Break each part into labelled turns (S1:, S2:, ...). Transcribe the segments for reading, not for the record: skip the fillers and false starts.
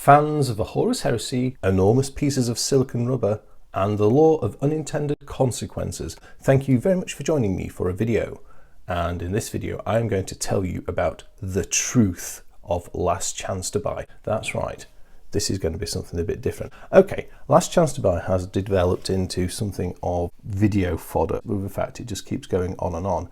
S1: Fans of a Horus Heresy, enormous pieces of silicon rubber, and the law of unintended consequences. Thank you very much for joining me for a video. And in this video, I am going to tell you about the truth of Last Chance to Buy. That's right. This is going to be something a bit different. Okay, Last Chance to Buy has developed into something of video fodder. In fact, it just keeps going on and on.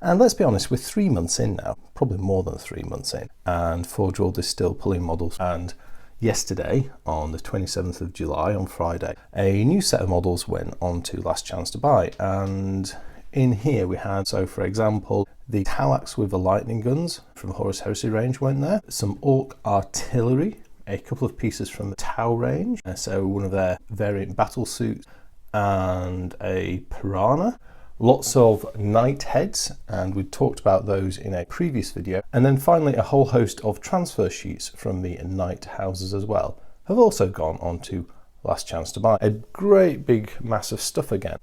S1: And let's be honest, we're 3 months in now, probably more than 3 months in, and Forge World is still pulling models. And yesterday, on the 27th of July, on Friday, a new set of models went on to Last Chance to Buy. And in here we had, so for example, the Talax with the lightning guns from the Horus Heresy range went there, some Orc artillery, a couple of pieces from the Tau range, so one of their variant battle suits, and a Piranha. Lots of knight heads, and we talked about those in a previous video. And then finally, a whole host of transfer sheets from the knight houses as well have also gone on to Last Chance to Buy. A great big mass of stuff again.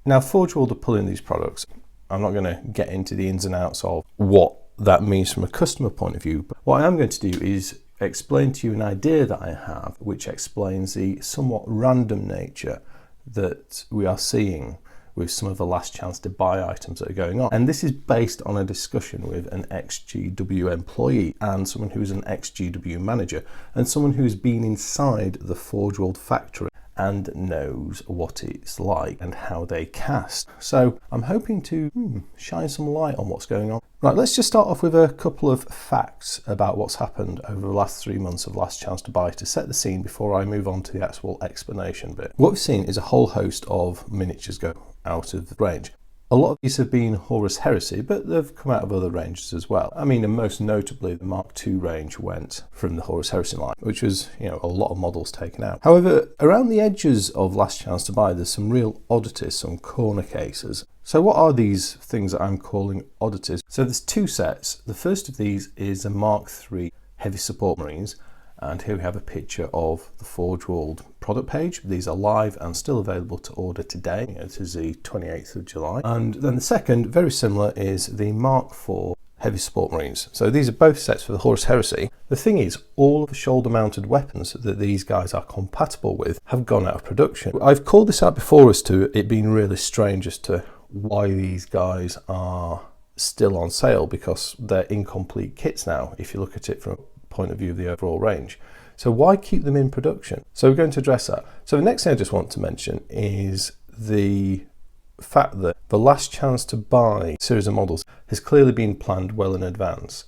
S1: Now, Forge World are pulling these products. I'm not going to get into the ins and outs of what that means from a customer point of view, but what I am going to do is explain to you an idea that I have, which explains the somewhat random nature that we are seeing with some of the Last Chance to Buy items that are going on. And this is based on a discussion with an ex-GW employee and someone who is an ex-GW manager and someone who's been inside the Forge World factory and knows what it's like and how they cast. So I'm hoping to shine some light on what's going on. Right, let's just start off with a couple of facts about what's happened over the last 3 months of Last Chance to Buy to set the scene before I move on to the actual explanation bit. What we've seen is a whole host of miniatures go out of the range. A lot of these have been Horus Heresy, but they've come out of other ranges as well. I mean, and most notably, the Mark II range went from the Horus Heresy line, which was, a lot of models taken out. However, around the edges of Last Chance to Buy, there's some real oddities, some corner cases. So what are these things that I'm calling oddities? So there's two sets. The first of these is a Mark III Heavy Support Marines. And here we have a picture of the Forge World product page. These are live and still available to order today. It is the 28th of July. And then the second, very similar, is the Mark IV Heavy Support Marines. So these are both sets for the Horus Heresy. The thing is, all of the shoulder-mounted weapons that these guys are compatible with have gone out of production. I've called this out before as to it being really strange as to why these guys are still on sale, because they're incomplete kits now, if you look at it from point of view of the overall range. So why keep them in production? So we're going to address that. So the next thing I just want to mention is the fact that the Last Chance to Buy series of models has clearly been planned well in advance.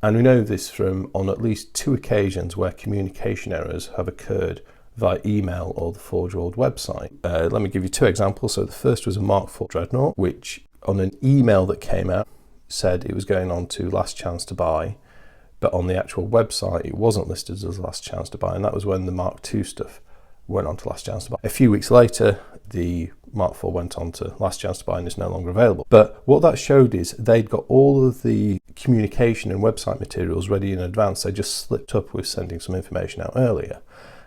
S1: And we know this from on at least 2 occasions where communication errors have occurred via email or the Forge World website. Let me give you 2 examples. So the first was a Mark IV Dreadnought, which on an email that came out said it was going on to Last Chance to Buy, but on the actual website it wasn't listed as Last Chance to Buy, and that was when the Mark II stuff went on to Last Chance to Buy. A few weeks later, the Mark IV went on to Last Chance to Buy and is no longer available. But what that showed is they'd got all of the communication and website materials ready in advance. They just slipped up with sending some information out earlier.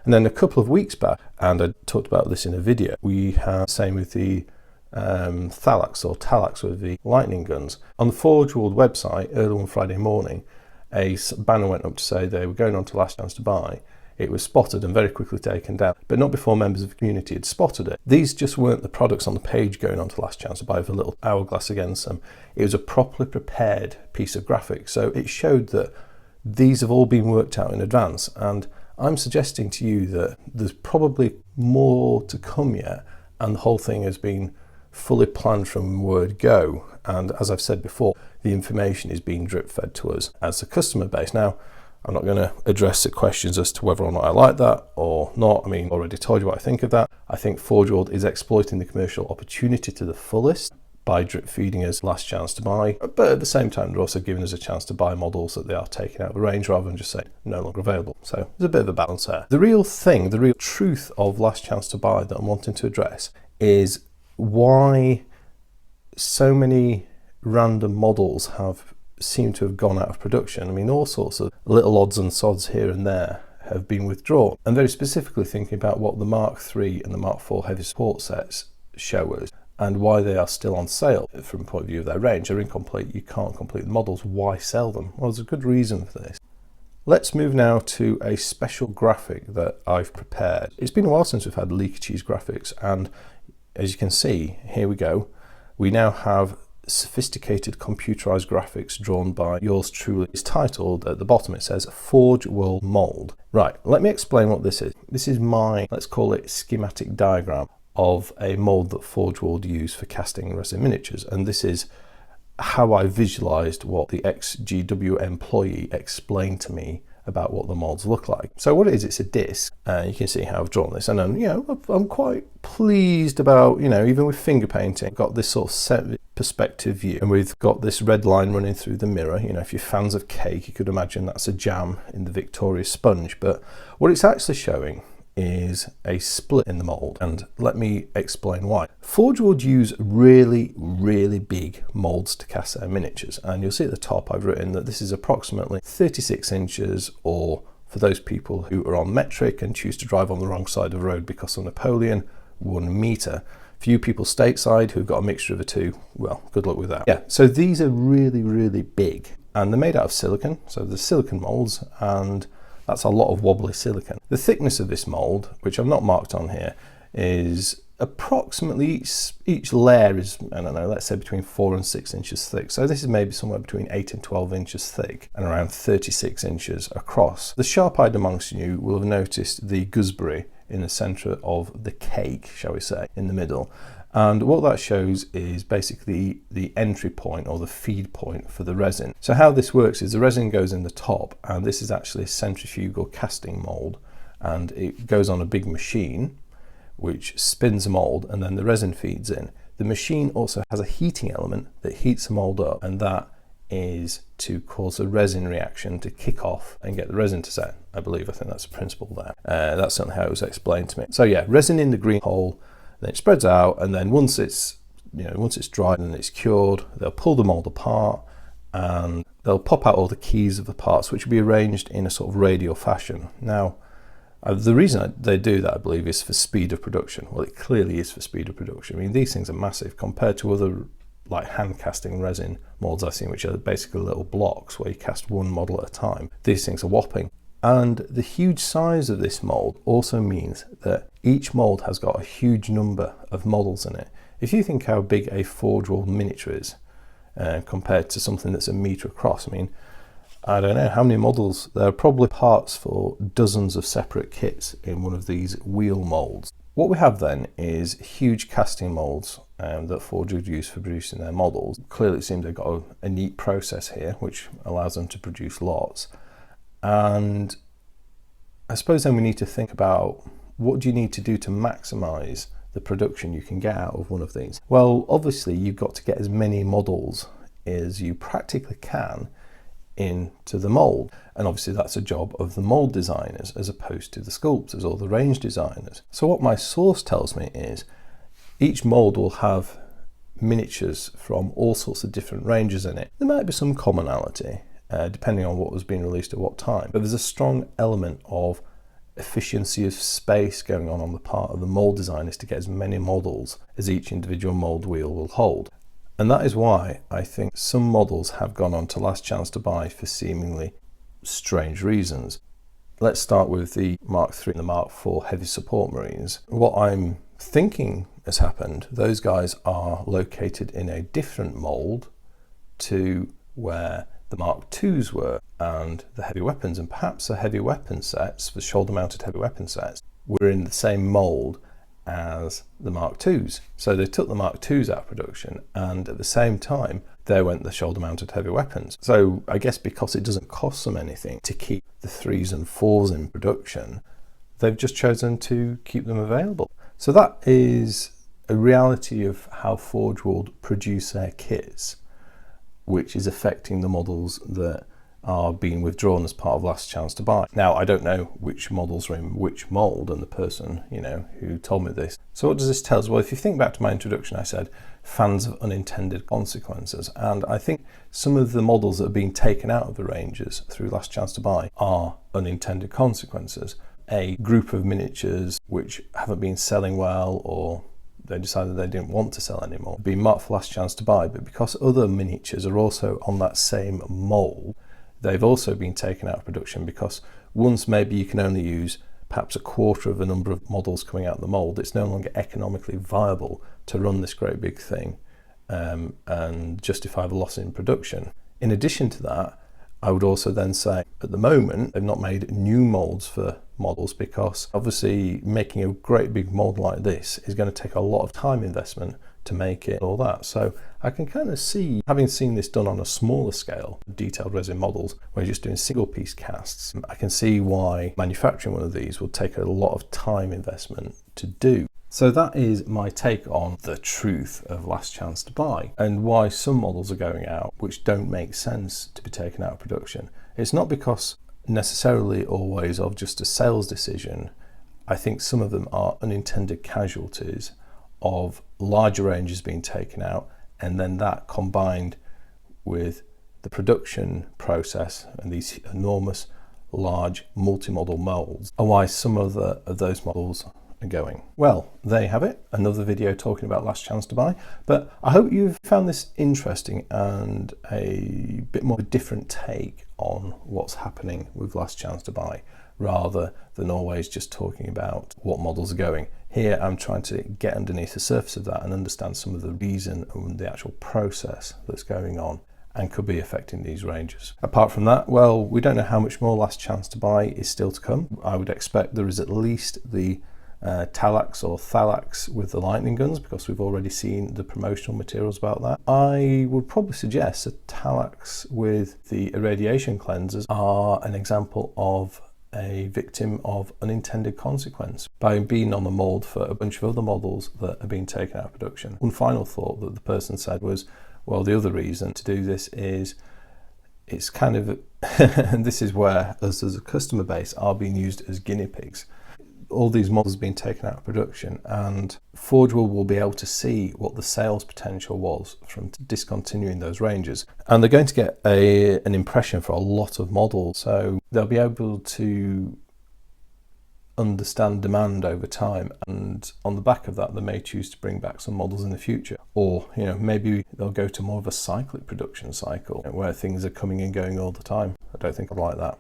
S1: And then a couple of weeks back, and I talked about this in a video, we had the same with the Talax or Talax with the lightning guns. On the Forge World website, early on Friday morning, a banner went up to say they were going on to Last Chance to Buy. It was spotted and very quickly taken down, but not before members of the community had spotted it. These just weren't the products on the page going on to Last Chance to Buy with a little hourglass against them. It was a properly prepared piece of graphics. So it showed that these have all been worked out in advance. And I'm suggesting to you that there's probably more to come yet, and the whole thing has been fully planned from word go. And as I've said before, the information is being drip fed to us as a customer base. Now, I'm not going to address the questions as to whether or not I like that or not. I mean, I already told you what I think of that. I think Forge World is exploiting the commercial opportunity to the fullest by drip feeding us Last Chance to Buy, but at the same time they're also giving us a chance to buy models that they are taking out of the range rather than just saying no longer available. So there's a bit of a balance there. The real thing, the real truth of Last Chance to Buy that I'm wanting to address is why so many random models seem to have gone out of production. I mean, all sorts of little odds and sods here and there have been withdrawn. And very specifically thinking about what the Mark III and the Mark IV Heavy Support sets show us and why they are still on sale from the point of view of their range. They're incomplete, you can't complete the models, why sell them? Well, there's a good reason for this. Let's move now to a special graphic that I've prepared. It's been a while since we've had leaky cheese graphics, and as you can see, here we go. We now have sophisticated computerized graphics drawn by yours truly. It's titled, at the bottom it says Forge World Mold. Right, let me explain what this is. This is my, let's call it, schematic diagram of a mold that Forge World use for casting resin miniatures, and this is how I visualized what the ex-GW employee explained to me about what the molds look like. So what it is, it's a disc, and you can see how I've drawn this, and then, you know, I'm quite pleased about, you know, even with finger painting, I've got this sort of set perspective view, and we've got this red line running through the mirror. You know, if you're fans of cake, you could imagine that's a jam in the Victoria sponge, but what it's actually showing is a split in the mold, and let me explain why. Forge would use really big molds to cast their miniatures, and you'll see at the top I've written that this is approximately 36 inches, or for those people who are on metric and choose to drive on the wrong side of the road because of Napoleon, 1 meter. For you people stateside who've got a mixture of the two, well, good luck with that. Yeah, so these are really big, and they're made out of silicon, so the silicon molds, and that's a lot of wobbly silicon. The thickness of this mold, which I've not marked on here, is approximately, each layer is, I don't know, let's say between 4 and 6 inches thick. So this is maybe somewhere between 8 and 12 inches thick and around 36 inches across. The sharp-eyed amongst you will have noticed the gooseberry in the center of the cake, shall we say, in the middle. And what that shows is basically the entry point or the feed point for the resin. So how this works is the resin goes in the top, and this is actually a centrifugal casting mold, and it goes on a big machine which spins the mold, and then the resin feeds in. The machine also has a heating element that heats the mold up, and that is to cause a resin reaction to kick off and get the resin to set. I think that's the principle there. That's certainly how it was explained to me. So yeah, resin in the green hole, then it spreads out, and then once it's dried and it's cured, they'll pull the mold apart and they'll pop out all the keys of the parts, which will be arranged in a sort of radial fashion. Now, the reason they do that, I believe, is for speed of production. Well, it clearly is for speed of production. I mean, these things are massive compared to other like hand casting resin molds I've seen, which are basically little blocks where you cast one model at a time. These things are whopping. And the huge size of this mold also means that each mold has got a huge number of models in it. If you think how big a Forge World miniature is compared to something that's a meter across, I mean, I don't know how many models. There are probably parts for dozens of separate kits in one of these wheel molds. What we have then is huge casting molds that Forge would use for producing their models. Clearly it seems they've got a neat process here which allows them to produce lots. And I suppose then we need to think about, what do you need to do to maximize the production you can get out of one of these? Well, obviously you've got to get as many models as you practically can into the mold, and obviously that's a job of the mold designers as opposed to the sculptors or the range designers. So what my source tells me is each mold will have miniatures from all sorts of different ranges in it. There might be some commonality depending on what was being released at what time, but there's a strong element of efficiency of space going on the part of the mold designers to get as many models as each individual mold wheel will hold. And that is why I think some models have gone on to last chance to buy for seemingly strange reasons. Let's start with the Mark III and the Mark IV heavy support marines. What I'm thinking has happened, those guys are located in a different mold to where the Mark IIs were, and the heavy weapons, and perhaps the heavy weapon sets, the shoulder mounted heavy weapon sets, were in the same mold as the Mark IIs. So they took the Mark IIs out of production, and at the same time there went the shoulder mounted heavy weapons. So I guess because it doesn't cost them anything to keep the 3s and 4s in production, they've just chosen to keep them available. So that is a reality of how Forge World produce their kits, which is affecting the models that are being withdrawn as part of last chance to buy. Now, I don't know which models are in which mold, and the person, who told me this. So what does this tell us? Well, if you think back to my introduction, I said fans of unintended consequences, and I think some of the models that are being taken out of the ranges through last chance to buy are unintended consequences. A group of miniatures which haven't been selling well, or they decided they didn't want to sell anymore, being marked for last chance to buy, but because other miniatures are also on that same mold, they've also been taken out of production because once maybe you can only use perhaps a quarter of the number of models coming out of the mold, it's no longer economically viable to run this great big thing and justify the loss in production. In addition to that, I would also then say at the moment they've not made new molds for models because obviously making a great big mold like this is going to take a lot of time investment to make it, all that. So I can kind of see, having seen this done on a smaller scale, detailed resin models, where you're just doing single piece casts, I can see why manufacturing one of these will take a lot of time investment to do. So that is my take on the truth of last chance to buy and why some models are going out which don't make sense to be taken out of production. It's not because necessarily always of just a sales decision. I think some of them are unintended casualties of larger ranges being taken out, and then that combined with the production process and these enormous large multi-model molds are why some of those models are going. Well, there you have it, another video talking about last chance to buy, but I hope you've found this interesting and a bit more of a different take on what's happening with last chance to buy, rather than always just talking about what models are going. Here I'm trying to get underneath the surface of that and understand some of the reason and the actual process that's going on and could be affecting these ranges. Apart from that, well, we don't know how much more last chance to buy is still to come. I would expect there is at least the Talax or Thalax with the lightning guns, because we've already seen the promotional materials about that. I would probably suggest that Talax with the irradiation cleansers are an example of a victim of unintended consequence by being on the mold for a bunch of other models that are being taken out of production. One final thought that the person said was, well, the other reason to do this is it's kind of, and this is where us as a customer base are being used as guinea pigs. All these models being taken out of production, and Forge will be able to see what the sales potential was from discontinuing those ranges, and they're going to get an impression for a lot of models, so they'll be able to understand demand over time, and on the back of that they may choose to bring back some models in the future, or maybe they'll go to more of a cyclic production cycle where things are coming and going all the time. I don't think I'd like that.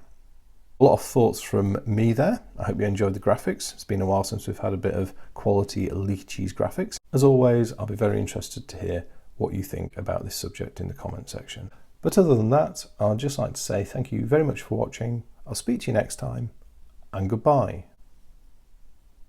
S1: A lot of thoughts from me there. I hope you enjoyed the graphics. It's been a while since we've had a bit of quality leaky cheese graphics. As always, I'll be very interested to hear what you think about this subject in the comment section. But other than that, I'd just like to say thank you very much for watching. I'll speak to you next time, and goodbye.